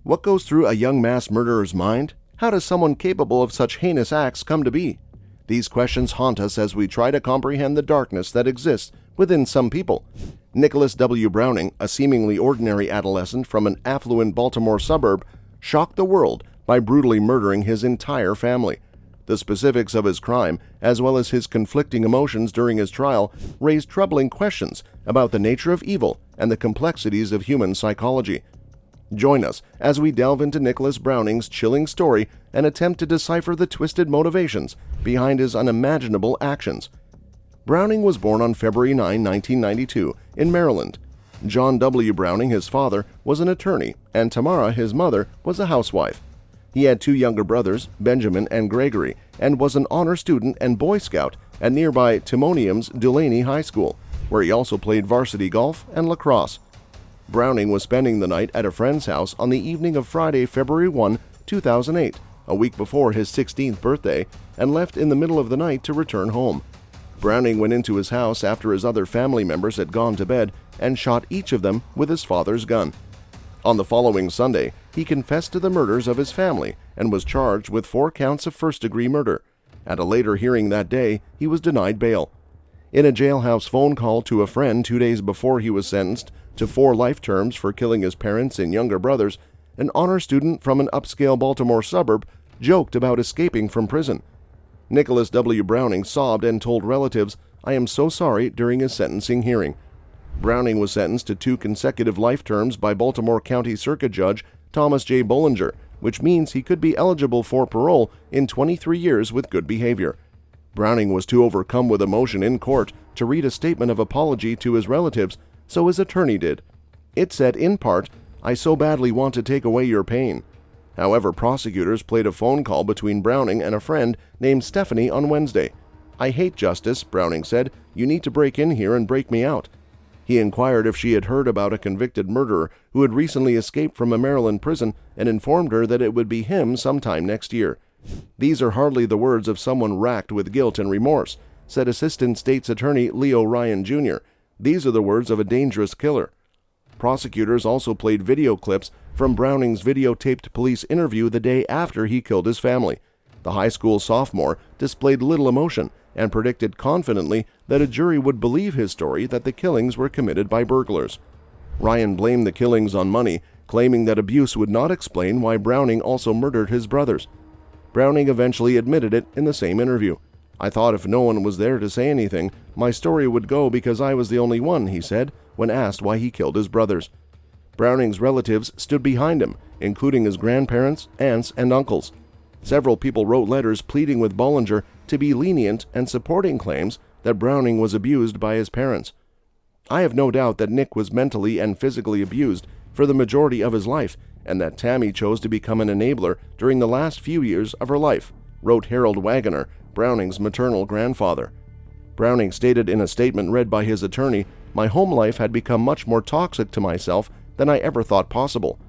What goes through a young mass murderer's mind? How does someone capable of such heinous acts come to be? These questions haunt us as we try to comprehend the darkness that exists within some people. Nicholas W. Browning, a seemingly ordinary adolescent from an affluent Baltimore suburb, shocked the world by brutally murdering his entire family. The specifics of his crime, as well as his conflicting emotions during his trial, raised troubling questions about the nature of evil and the complexities of human psychology. Join us as we delve into Nicholas Browning's chilling story and attempt to decipher the twisted motivations behind his unimaginable actions. Browning was born on February 9, 1992, in Maryland. John W. Browning, his father, was an attorney, and Tamara, his mother, was a housewife. He had two younger brothers, Benjamin and Gregory, and was an honor student and Boy Scout at nearby Timonium's Dulaney High School, where he also played varsity golf and lacrosse. Browning was spending the night at a friend's house on the evening of Friday, February 1, 2008, a week before his 16th birthday, and left in the middle of the night to return home. Browning went into his house after his other family members had gone to bed and shot each of them with his father's gun. On the following Sunday, he confessed to the murders of his family and was charged with 4 counts of first-degree murder. At a later hearing that day, he was denied bail. In a jailhouse phone call to a friend 2 days before he was sentenced to 4 life terms for killing his parents and younger brothers, an honor student from an upscale Baltimore suburb joked about escaping from prison. Nicholas W. Browning sobbed and told relatives, "I am so sorry," during his sentencing hearing. Browning was sentenced to 2 consecutive life terms by Baltimore County Circuit Judge Thomas J. Bollinger, which means he could be eligible for parole in 23 years with good behavior. Browning was too overcome with emotion in court to read a statement of apology to his relatives, so his attorney did. It said, in part, "I so badly want to take away your pain." However, prosecutors played a phone call between Browning and a friend named Stephanie on Wednesday. "I hate justice," Browning said. "You need to break in here and break me out." He inquired if she had heard about a convicted murderer who had recently escaped from a Maryland prison and informed her that it would be him sometime next year. "These are hardly the words of someone racked with guilt and remorse," said Assistant State's Attorney Leo Ryan Jr. "These are the words of a dangerous killer." Prosecutors also played video clips from Browning's videotaped police interview the day after he killed his family. The high school sophomore displayed little emotion and predicted confidently that a jury would believe his story that the killings were committed by burglars. Ryan blamed the killings on money, claiming that abuse would not explain why Browning also murdered his brothers. Browning eventually admitted it in the same interview. "I thought if no one was there to say anything, my story would go because I was the only one," he said, when asked why he killed his brothers. Browning's relatives stood behind him, including his grandparents, aunts, and uncles. Several people wrote letters pleading with Bollinger to be lenient and supporting claims that Browning was abused by his parents. "I have no doubt that Nick was mentally and physically abused for the majority of his life, and that Tammy chose to become an enabler during the last few years of her life," wrote Harold Wagoner, Browning's maternal grandfather. Browning stated in a statement read by his attorney, "My home life had become much more toxic to myself than I ever thought possible."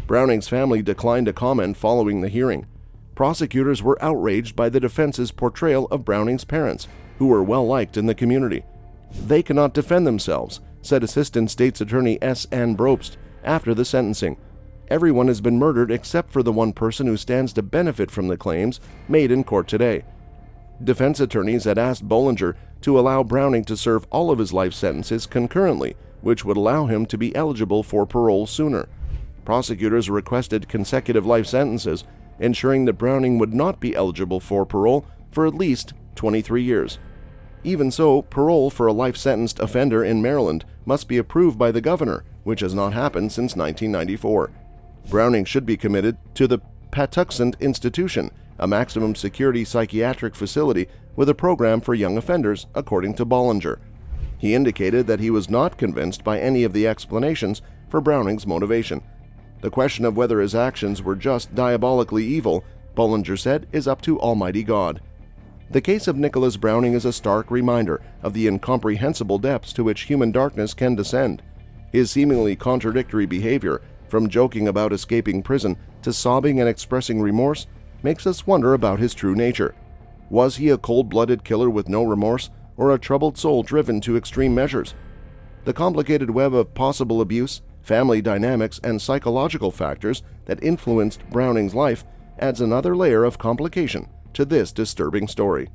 Browning's family declined to comment following the hearing. Prosecutors were outraged by the defense's portrayal of Browning's parents, who were well-liked in the community. "They cannot defend themselves," said Assistant State's Attorney S. Ann Brobst after the sentencing. "Everyone has been murdered except for the one person who stands to benefit from the claims made in court today." Defense attorneys had asked Bollinger to allow Browning to serve all of his life sentences concurrently, which would allow him to be eligible for parole sooner. Prosecutors requested consecutive life sentences, ensuring that Browning would not be eligible for parole for at least 23 years. Even so, parole for a life-sentenced offender in Maryland must be approved by the governor, which has not happened since 1994. Browning should be committed to the Patuxent Institution, a maximum security psychiatric facility with a program for young offenders, according to Bollinger. He indicated that he was not convinced by any of the explanations for Browning's motivation. "The question of whether his actions were just diabolically evil," Bollinger said, "is up to Almighty God." The case of Nicholas Browning is a stark reminder of the incomprehensible depths to which human darkness can descend. His seemingly contradictory behavior, from joking about escaping prison to sobbing and expressing remorse, makes us wonder about his true nature. Was he a cold-blooded killer with no remorse, or a troubled soul driven to extreme measures? The complicated web of possible abuse, Family dynamics and psychological factors that influenced Browning's life adds another layer of complication to this disturbing story.